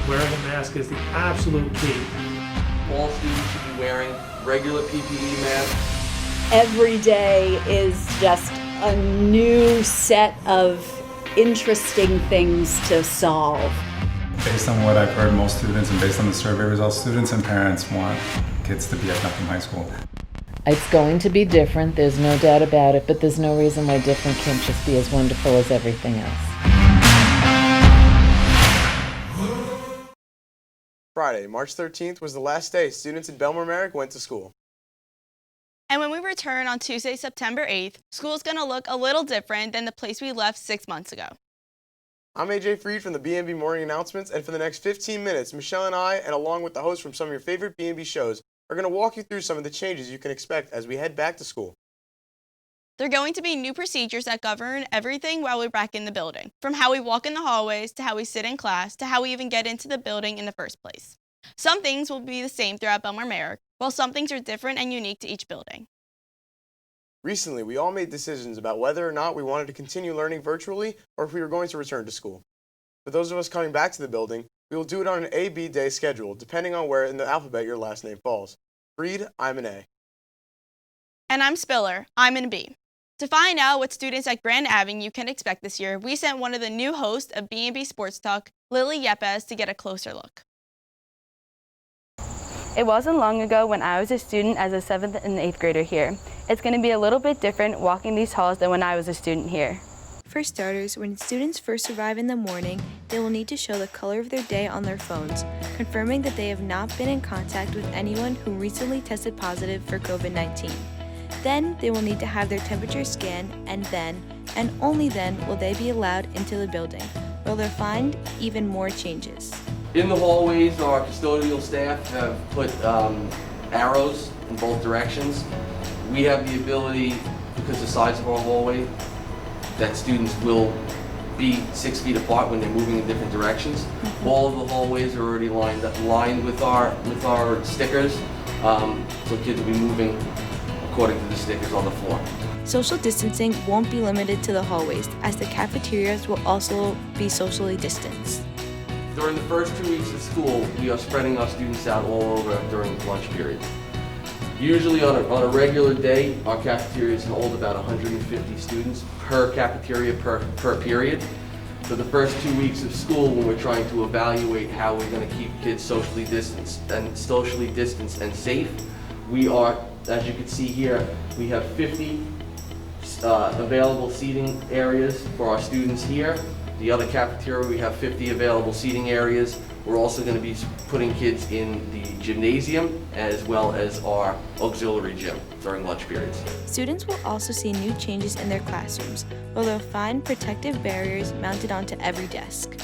wearing a mask is the absolute key. All students should be wearing regular PPE masks. Every day is just a new set of interesting things to solve. Based on what I've heard, most students, and based on the survey results, students and parents want kids to be at Nottingham High School. It's going to be different, there's no doubt about it, but there's no reason why different can't just be as wonderful as everything else. Friday, March 13th was the last day students in Bellmore-Merrick went to school. And when we return on Tuesday, September 8th, school's going to look a little different than the place we left 6 months ago. I'm AJ Freed from the BMB Morning Announcements, and for the next 15 minutes, Michele and I, and along with the hosts from some of your favorite BMB shows, are going to walk you through some of the changes you can expect as we head back to school. There are going to be new procedures that govern everything while we're back in the building, from how we walk in the hallways, to how we sit in class, to how we even get into the building in the first place. Some things will be the same throughout Bellmore-Merrick, while some things are different and unique to each building. Recently, we all made decisions about whether or not we wanted to continue learning virtually or if we were going to return to school. For those of us coming back to the building, we will do it on an A-B day schedule, depending on where in the alphabet your last name falls. Freed, I'm an A. And I'm Spiller, I'm an B. To find out what students at Grand Avenue can expect this year, we sent one of the new hosts of B&B Sports Talk, Lily Yepez, to get a closer look. It wasn't long ago when I was a student as a 7th and 8th grader here. It's going to be a little bit different walking these halls than when I was a student here. For starters, when students first arrive in the morning, they will need to show the color of their day on their phones, confirming that they have not been in contact with anyone who recently tested positive for COVID-19. Then, they will need to have their temperature scanned, and then, and only then, will they be allowed into the building, where they'll find even more changes. In the hallways, our custodial staff have put arrows in both directions. We have the ability, because of the size of our hallway, that students will be 6 feet apart when they're moving in different directions. All of the hallways are already lined with our stickers, so kids will be moving according to the stickers on the floor. Social distancing won't be limited to the hallways, as the cafeterias will also be socially distanced. During the first 2 weeks of school, we are spreading our students out all over during lunch periods. Usually on a regular day, our cafeterias hold about 150 students per cafeteria per period. For the first 2 weeks of school, when we're trying to evaluate how we're going to keep kids socially distanced and safe, we are, as you can see here, we have 50 available seating areas for our students here. The other cafeteria, we have 50 available seating areas. We're also going to be putting kids in the gymnasium as well as our auxiliary gym during lunch periods. Students will also see new changes in their classrooms, where they'll find protective barriers mounted onto every desk.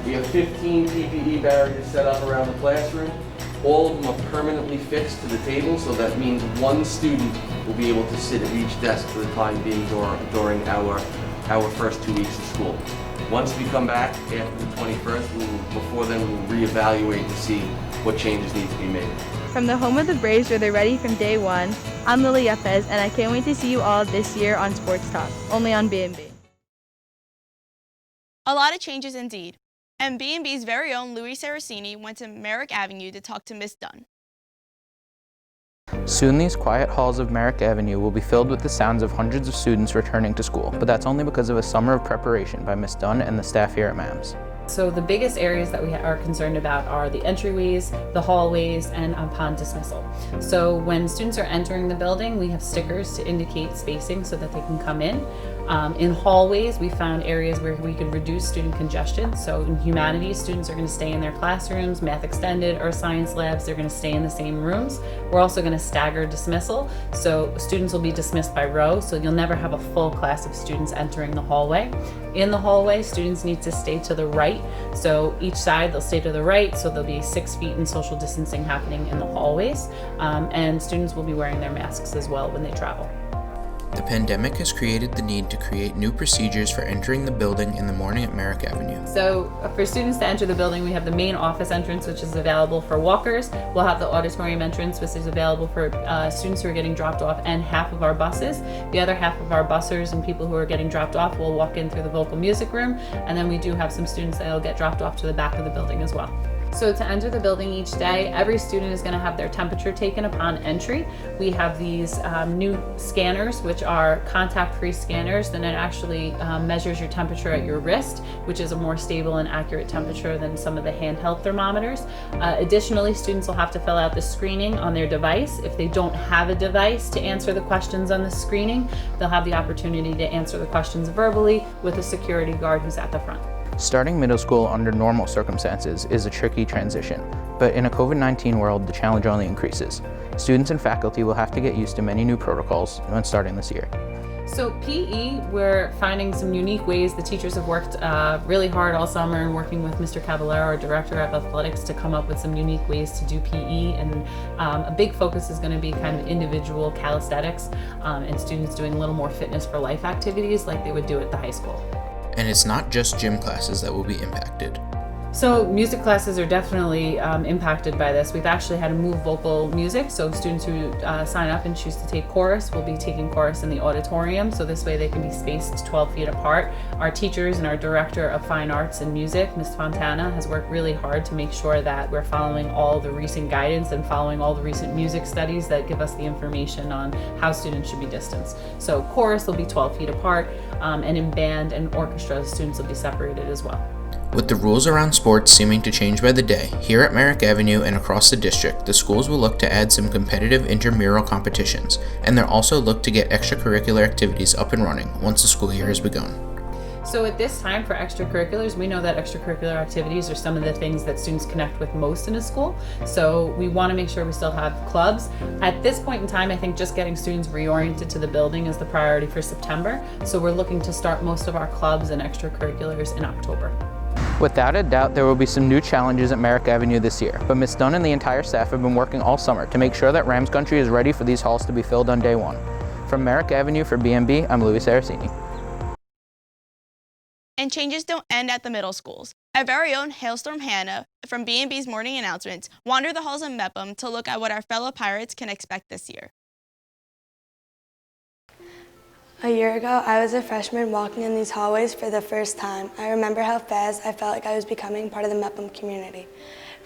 We have 15 PPE barriers set up around the classroom. All of them are permanently fixed to the table, so that means one student will be able to sit at each desk for the time being during our first 2 weeks of school. Once we come back after the 21st, before then we'll reevaluate to see what changes need to be made. From the home of the Braves, where they're ready from day one, I'm Lily Yepez, and I can't wait to see you all this year on Sports Talk, only on BMB. A lot of changes indeed. And B&B's very own Louie Saraceni went to Merrick Avenue to talk to Miss Dunn. Soon these quiet halls of Merrick Avenue will be filled with the sounds of hundreds of students returning to school, but that's only because of a summer of preparation by Miss Dunn and the staff here at MAMS. So the biggest areas that we are concerned about are the entryways, the hallways, and upon dismissal. So when students are entering the building, we have stickers to indicate spacing so that they can come in. In hallways, we found areas where we could reduce student congestion. So in humanities, students are going to stay in their classrooms, math extended or science labs, they're going to stay in the same rooms. We're also going to stagger dismissal. So students will be dismissed by row, so you'll never have a full class of students entering the hallway. In the hallway, students need to stay to the right. So each side, they'll stay to the right, so there'll be 6 feet in social distancing happening in the hallways. And students will be wearing their masks as well when they travel. The pandemic has created the need to create new procedures for entering the building in the morning at Merrick Avenue. So for students to enter the building, we have the main office entrance, which is available for walkers. We'll have the auditorium entrance, which is available for students who are getting dropped off, and half of our buses. The other half of our busers and people who are getting dropped off will walk in through the vocal music room, and then we do have some students that will get dropped off to the back of the building as well. So to enter the building each day, every student is going to have their temperature taken upon entry. We have these new scanners, which are contact-free scanners, and it actually measures your temperature at your wrist, which is a more stable and accurate temperature than some of the handheld thermometers. Additionally, students will have to fill out the screening on their device. If they don't have a device to answer the questions on the screening, they'll have the opportunity to answer the questions verbally with a security guard who's at the front. Starting middle school under normal circumstances is a tricky transition, but in a COVID-19 world, the challenge only increases. Students and faculty will have to get used to many new protocols when starting this year. So PE, we're finding some unique ways. The teachers have worked really hard all summer and working with Mr. Caballero, our director of athletics, to come up with some unique ways to do PE. And a big focus is going to be kind of individual calisthenics and students doing a little more fitness for life activities like they would do at the high school. And it's not just gym classes that will be impacted. So music classes are definitely impacted by this. We've actually had to move vocal music, so students who sign up and choose to take chorus will be taking chorus in the auditorium, so this way they can be spaced 12 feet apart. Our teachers and our director of fine arts and music, Ms. Fontana, has worked really hard to make sure that we're following all the recent guidance and following all the recent music studies that give us the information on how students should be distanced. So chorus will be 12 feet apart, and in band and orchestra, students will be separated as well. With the rules around sports seeming to change by the day, here at Merrick Avenue and across the district, the schools will look to add some competitive intramural competitions, and they'll also look to get extracurricular activities up and running once the school year has begun. So at this time for extracurriculars, we know that extracurricular activities are some of the things that students connect with most in a school. So we want to make sure we still have clubs. At this point in time, I think just getting students reoriented to the building is the priority for September. So we're looking to start most of our clubs and extracurriculars in October. Without a doubt, there will be some new challenges at Merrick Avenue this year, but Ms. Dunn and the entire staff have been working all summer to make sure that Rams Country is ready for these halls to be filled on day one. From Merrick Avenue for BMB, I'm Louie Saraceni. And changes don't end at the middle schools. Our very own Hailstorm Hannah from BMB's Morning Announcements wandered the halls of Mepham to look at what our fellow Pirates can expect this year. A year ago, I was a freshman walking in these hallways for the first time. I remember how fast I felt like I was becoming part of the Mepham community.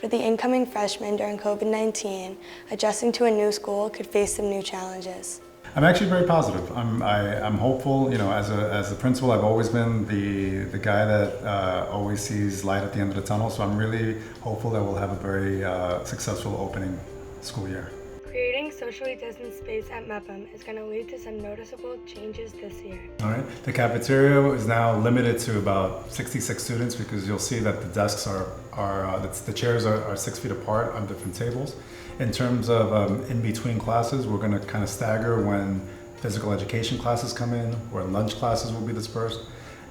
For the incoming freshmen during COVID-19, adjusting to a new school could face some new challenges. I'm actually very positive. I'm hopeful. You know, as a principal, I've always been the guy that always sees light at the end of the tunnel. So I'm really hopeful that we'll have a very successful opening school year. Creating socially distanced space at Mepham is going to lead to some noticeable changes this year. All right. The cafeteria is now limited to about 66 students because you'll see that the desks the chairs are 6 feet apart on different tables. In terms of in between classes, we're going to kind of stagger when physical education classes come in, where lunch classes will be dispersed,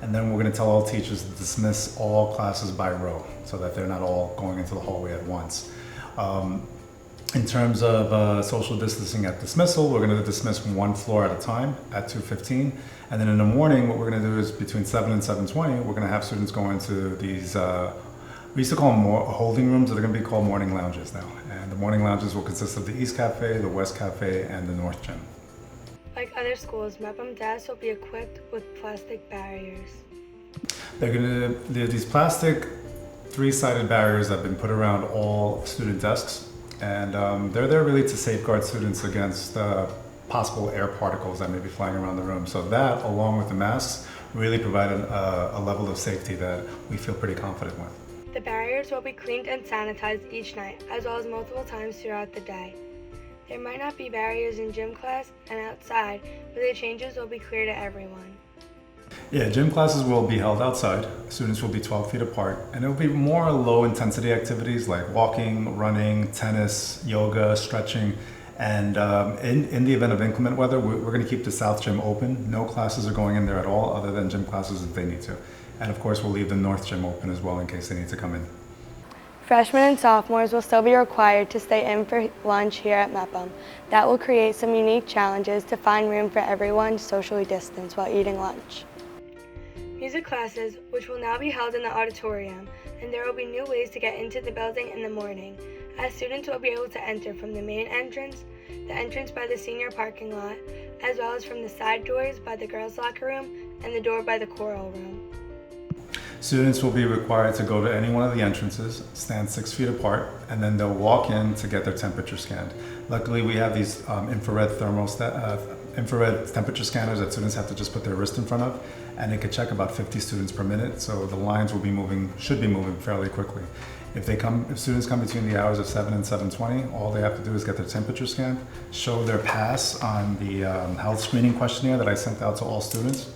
and then we're going to tell all teachers to dismiss all classes by row so that they're not all going into the hallway at once. In terms of social distancing at dismissal, we're going to dismiss one floor at a time at 2:15. And then in the morning, what we're going to do is between 7 and 7:20, we're going to have students go into these, we used to call them holding rooms, that are going to be called morning lounges now. And the morning lounges will consist of the East Cafe, the West Cafe, and the North Gym. Like other schools, Mepham desks will be equipped with plastic barriers. These plastic 3-sided barriers have been put around all student desks. And they're there really to safeguard students against possible air particles that may be flying around the room. So that, along with the masks, really provide a level of safety that we feel pretty confident with. The barriers will be cleaned and sanitized each night, as well as multiple times throughout the day. There might not be barriers in gym class and outside, but the changes will be clear to everyone. Yeah, gym classes will be held outside. Students will be 12 feet apart, and it will be more low-intensity activities like walking, running, tennis, yoga, stretching. And in the event of inclement weather, we're going to keep the South Gym open. No classes are going in there at all, other than gym classes if they need to. And of course, we'll leave the North Gym open as well in case they need to come in. Freshmen and sophomores will still be required to stay in for lunch here at MEPM. That will create some unique challenges to find room for everyone to socially distance while eating lunch. Music classes, which will now be held in the auditorium, and there will be new ways to get into the building in the morning, as students will be able to enter from the main entrance, the entrance by the senior parking lot, as well as from the side doors by the girls' locker room and the door by the choral room. Students will be required to go to any one of the entrances, stand 6 feet apart, and then they'll walk in to get their temperature scanned. Luckily, we have these infrared temperature scanners that students have to just put their wrist in front of, and it could check about 50 students per minute, so the lines will be moving, should be moving fairly quickly. If students come between the hours of 7 and 7:20, all they have to do is get their temperature scanned, show their pass on the health screening questionnaire that I sent out to all students.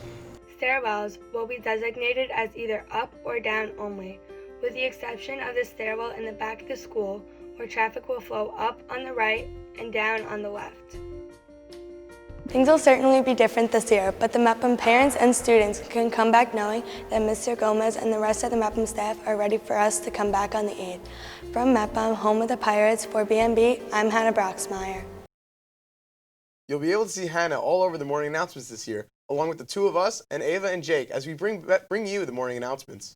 Stairwells will be designated as either up or down only, with the exception of the stairwell in the back of the school, where traffic will flow up on the right and down on the left. Things will certainly be different this year, but the MEPM parents and students can come back knowing that Mr. Gomez and the rest of the MEPM staff are ready for us to come back on the 8th. From MEPM, home of the Pirates, for BMB, I'm Hannah Broxmeyer. You'll be able to see Hannah all over the morning announcements this year, along with the two of us and Ava and Jake, as we bring you the morning announcements.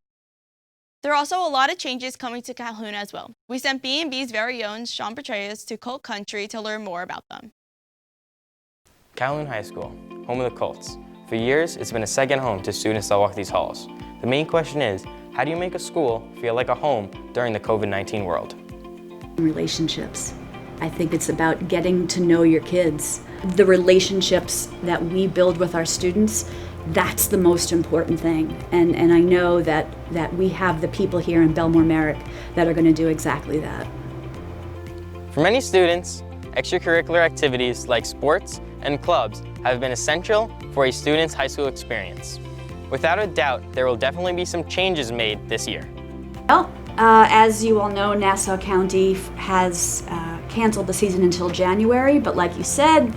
There are also a lot of changes coming to Calhoun as well. We sent BMB's very own Sean Petraitis to Colt Country to learn more about them. Calhoun High School, home of the Colts. For years, it's been a second home to students that walk these halls. The main question is, how do you make a school feel like a home during the COVID-19 world? Relationships. I think it's about getting to know your kids. The relationships that we build with our students, that's the most important thing. And I know that we have the people here in Bellmore-Merrick that are going to do exactly that. For many students, extracurricular activities like sports and clubs have been essential for a student's high school experience. Without a doubt, there will definitely be some changes made this year. Well, as you all know, Nassau County has canceled the season until January, but like you said,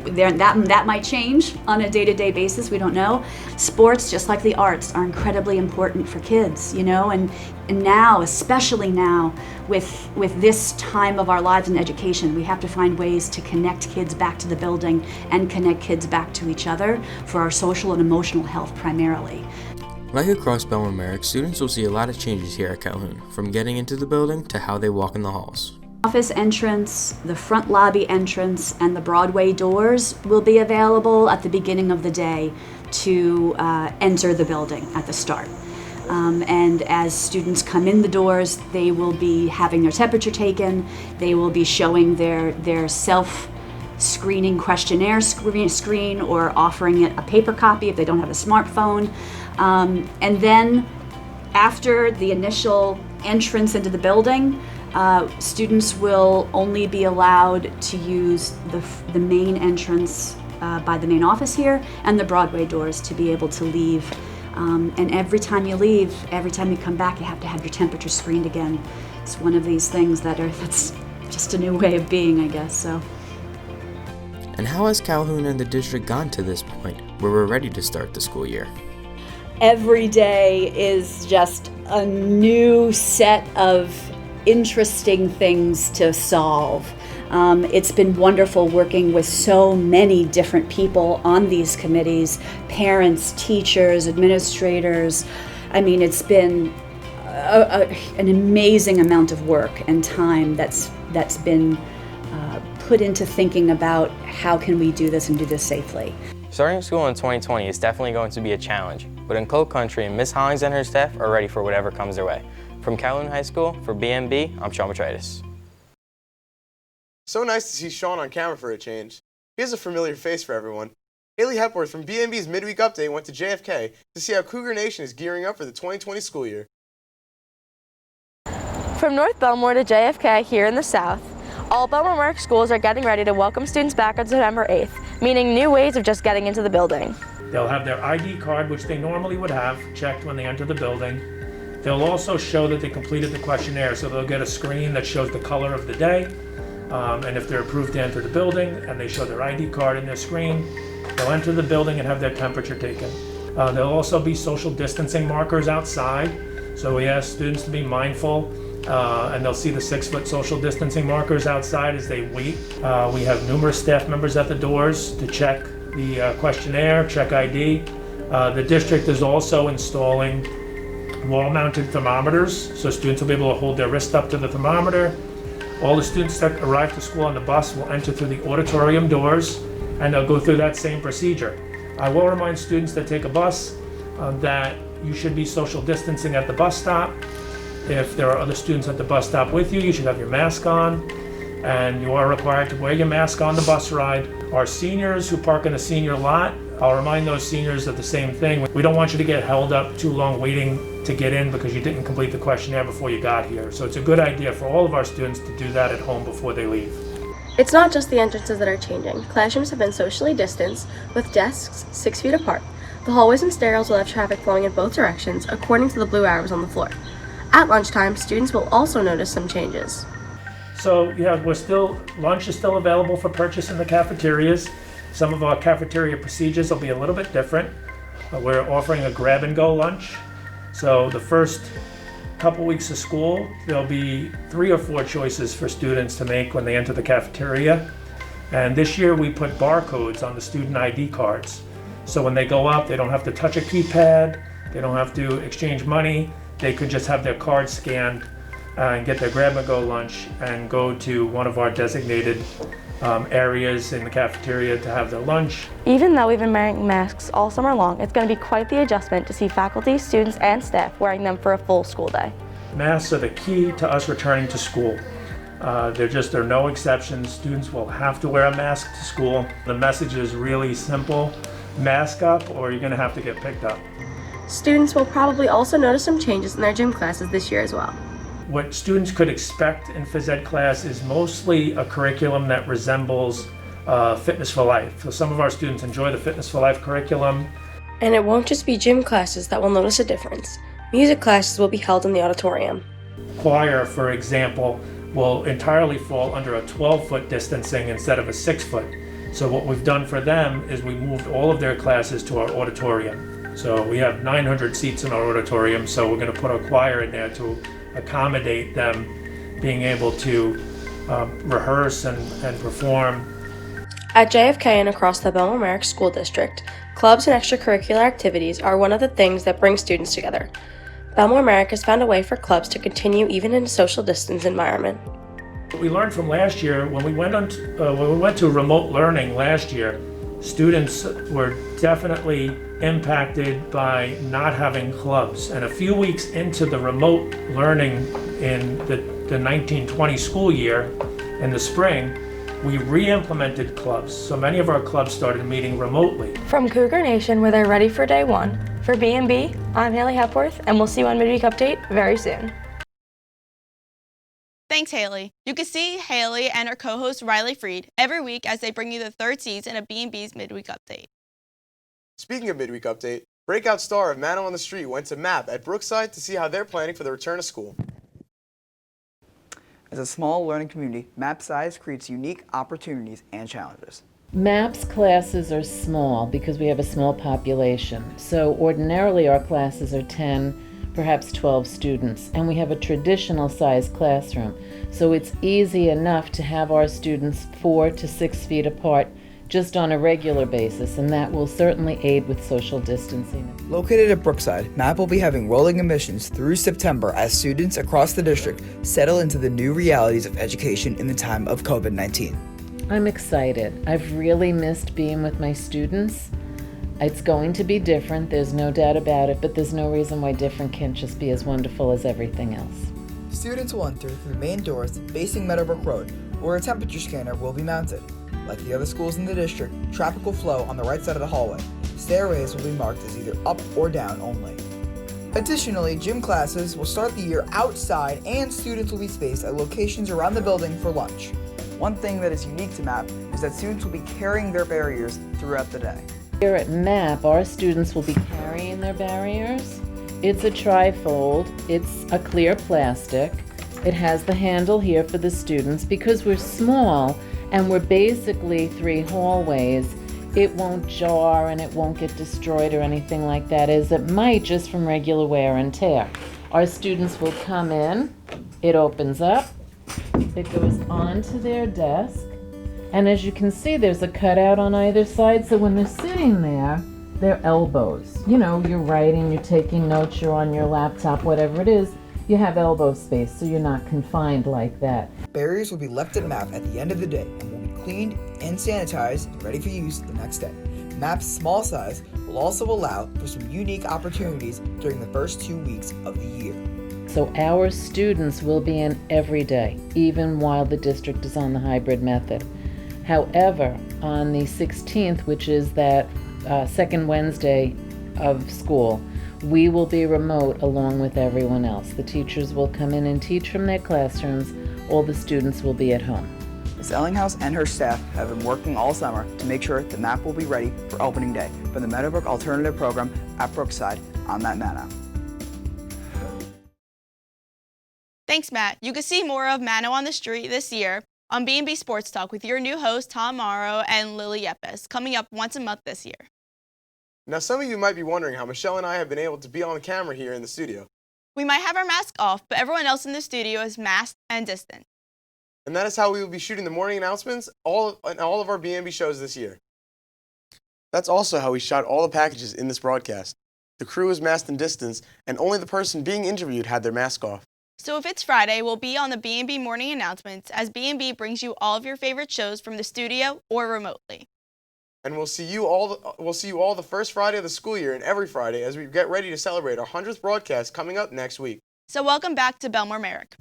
that might change on a day-to-day basis. We don't know. Sports, just like the arts, are incredibly important for kids, you know, and now, especially now, with this time of our lives in education, we have to find ways to connect kids back to the building and connect kids back to each other for our social and emotional health primarily. Like across Bellmore-Merrick, students will see a lot of changes here at Calhoun, from getting into the building to how they walk in the halls. Office entrance, the front lobby entrance, and the Broadway doors will be available at the beginning of the day to enter the building at the start. And as students come in the doors, they will be having their temperature taken. They will be showing their self-screening questionnaire screen or offering it a paper copy if they don't have a smartphone. And then after the initial entrance into the building, students will only be allowed to use the main entrance by the main office here and the Broadway doors to be able to leave. And every time you leave, every time you come back, you have to have your temperature screened again. It's one of these things that's just a new way of being, I guess. So. And how has Calhoun and the district gone to this point where we're ready to start the school year? Every day is just a new set of interesting things to solve. It's been wonderful working with so many different people on these committees, parents, teachers, administrators. I mean, it's been an amazing amount of work and time that's been put into thinking about how can we do this and do this safely. Starting school in 2020 is definitely going to be a challenge, but in Colt Country, Ms. Hollings and her staff are ready for whatever comes their way. From Calhoun High School, for BMB, I'm Sean Petraitis. So nice to see Sean on camera for a change. He has a familiar face for everyone. Haley Hepworth from BMB's Midweek Update went to JFK to see how Cougar Nation is gearing up for the 2020 school year. From North Bellmore to JFK here in the South, all Bellmore-Merrick schools are getting ready to welcome students back on September 8th, meaning new ways of just getting into the building. They'll have their ID card, which they normally would have, checked when they enter the building. They'll also show that they completed the questionnaire, so they'll get a screen that shows the color of the day, and if they're approved to enter the building and they show their ID card in their screen, they'll enter the building and have their temperature taken. There'll also be social distancing markers outside, so we ask students to be mindful and they'll see the 6-foot social distancing markers outside as they wait. We have numerous staff members at the doors to check the questionnaire, check ID. The district is also installing wall-mounted thermometers, so students will be able to hold their wrist up to the thermometer. All the students that arrive to school on the bus will enter through the auditorium doors, and they'll go through that same procedure. I will remind students that take a bus that you should be social distancing at the bus stop. If there are other students at the bus stop with you, you should have your mask on, and you are required to wear your mask on the bus ride. Our seniors who park in the senior lot, I'll remind those seniors of the same thing. We don't want you to get held up too long waiting to get in because you didn't complete the questionnaire before you got here. So it's a good idea for all of our students to do that at home before they leave. It's not just the entrances that are changing. Classrooms have been socially distanced, with desks 6 feet apart. The hallways and stairs will have traffic flowing in both directions, according to the blue arrows on the floor. At lunchtime, students will also notice some changes. So yeah, lunch is still available for purchase in the cafeterias. Some of our cafeteria procedures will be a little bit different. We're offering a grab-and-go lunch. So the first couple weeks of school, there'll be 3 or 4 choices for students to make when they enter the cafeteria. And this year we put barcodes on the student ID cards. So when they go up, they don't have to touch a keypad, they don't have to exchange money, they could just have their card scanned and get their grab-and-go lunch and go to one of our designated areas in the cafeteria to have their lunch. Even though we've been wearing masks all summer long, it's going to be quite the adjustment to see faculty, students, and staff wearing them for a full school day. Masks are the key to us returning to school. There are no exceptions. Students will have to wear a mask to school. The message is really simple. Mask up or you're going to have to get picked up. Students will probably also notice some changes in their gym classes this year as well. What students could expect in phys ed class is mostly a curriculum that resembles Fitness for Life. So some of our students enjoy the Fitness for Life curriculum. And it won't just be gym classes that will notice a difference. Music classes will be held in the auditorium. Choir, for example, will entirely fall under a 12-foot distancing instead of a 6-foot. So what we've done for them is we moved all of their classes to our auditorium. So we have 900 seats in our auditorium, so we're going to put a choir in there to accommodate them being able to rehearse and perform. At JFK and across the Bellmore-Merrick School District, clubs and extracurricular activities are one of the things that bring students together. Bellmore-Merrick has found a way for clubs to continue even in a social distance environment. We learned from last year, when we went to remote learning last year, students were definitely impacted by not having clubs. And a few weeks into the remote learning in the 1920 school year, in the spring, we re-implemented clubs. So many of our clubs started meeting remotely. From Cougar Nation, where they're ready for day one, for BMB, I'm Haley Hepworth, and we'll see you on Midweek Update very soon. Thanks, Haley. You can see Haley and her co-host Riley Freed every week as they bring you the 3rd season of B&B's Midweek Update. Speaking of Midweek Update, breakout star of Manno on the Street went to MAP at Brookside to see how they're planning for the return to school. As a small learning community, MAP size creates unique opportunities and challenges. MAP's classes are small because we have a small population. So ordinarily our classes are 10, perhaps 12 students, and we have a traditional size classroom. So it's easy enough to have our students 4 to 6 feet apart just on a regular basis, and that will certainly aid with social distancing. Located at Brookside, MAP will be having rolling admissions through September as students across the district settle into the new realities of education in the time of COVID-19. I'm excited. I've really missed being with my students. It's going to be different, there's no doubt about it, but there's no reason why different can't just be as wonderful as everything else. Students will enter through the main doors facing Meadowbrook Road, where a temperature scanner will be mounted. Like the other schools in the district, traffic will flow on the right side of the hallway. Stairways will be marked as either up or down only. Additionally, gym classes will start the year outside and students will be spaced at locations around the building for lunch. One thing that is unique to MAP is that students will be carrying their barriers throughout the day. Here at MAP, our students will be carrying their barriers. It's a trifold, it's a clear plastic. It has the handle here for the students. Because we're small and we're basically 3 hallways, it won't jar and it won't get destroyed or anything like that, as it might just from regular wear and tear. Our students will come in It opens up, it goes onto their desk, and as you can see, there's a cutout on either side, so when they're sitting there, their elbows. You know, you're writing, you're taking notes, you're on your laptop, whatever it is, you have elbow space, so you're not confined like that. Barriers will be left at MAP at the end of the day and will be cleaned and sanitized and ready for use the next day. MAP's small size will also allow for some unique opportunities during the first 2 weeks of the year. So our students will be in every day, even while the district is on the hybrid method. However, on the 16th, which is that second Wednesday of school, we will be remote along with everyone else. The teachers will come in and teach from their classrooms. All the students will be at home. Ms. Ellinghaus and her staff have been working all summer to make sure the MAP will be ready for opening day for the Meadowbrook Alternative Program at Brookside on Matt Manno. Thanks, Matt. You can see more of Manno on the Street this year on BMB Sports Talk with your new hosts, Tom Morrow and Lily Yepez, coming up once a month this year. Now, some of you might be wondering how Michele and I have been able to be on camera here in the studio. We might have our mask off, but everyone else in the studio is masked and distant. And that is how we will be shooting the morning announcements all of our BMB shows this year. That's also how we shot all the packages in this broadcast. The crew was masked and distanced, and only the person being interviewed had their mask off. So if it's Friday, we'll be on the BMB morning announcements as BMB brings you all of your favorite shows from the studio or remotely. And we'll see you all the first Friday of the school year and every Friday as we get ready to celebrate our 100th broadcast coming up next week. So welcome back to Bellmore-Merrick.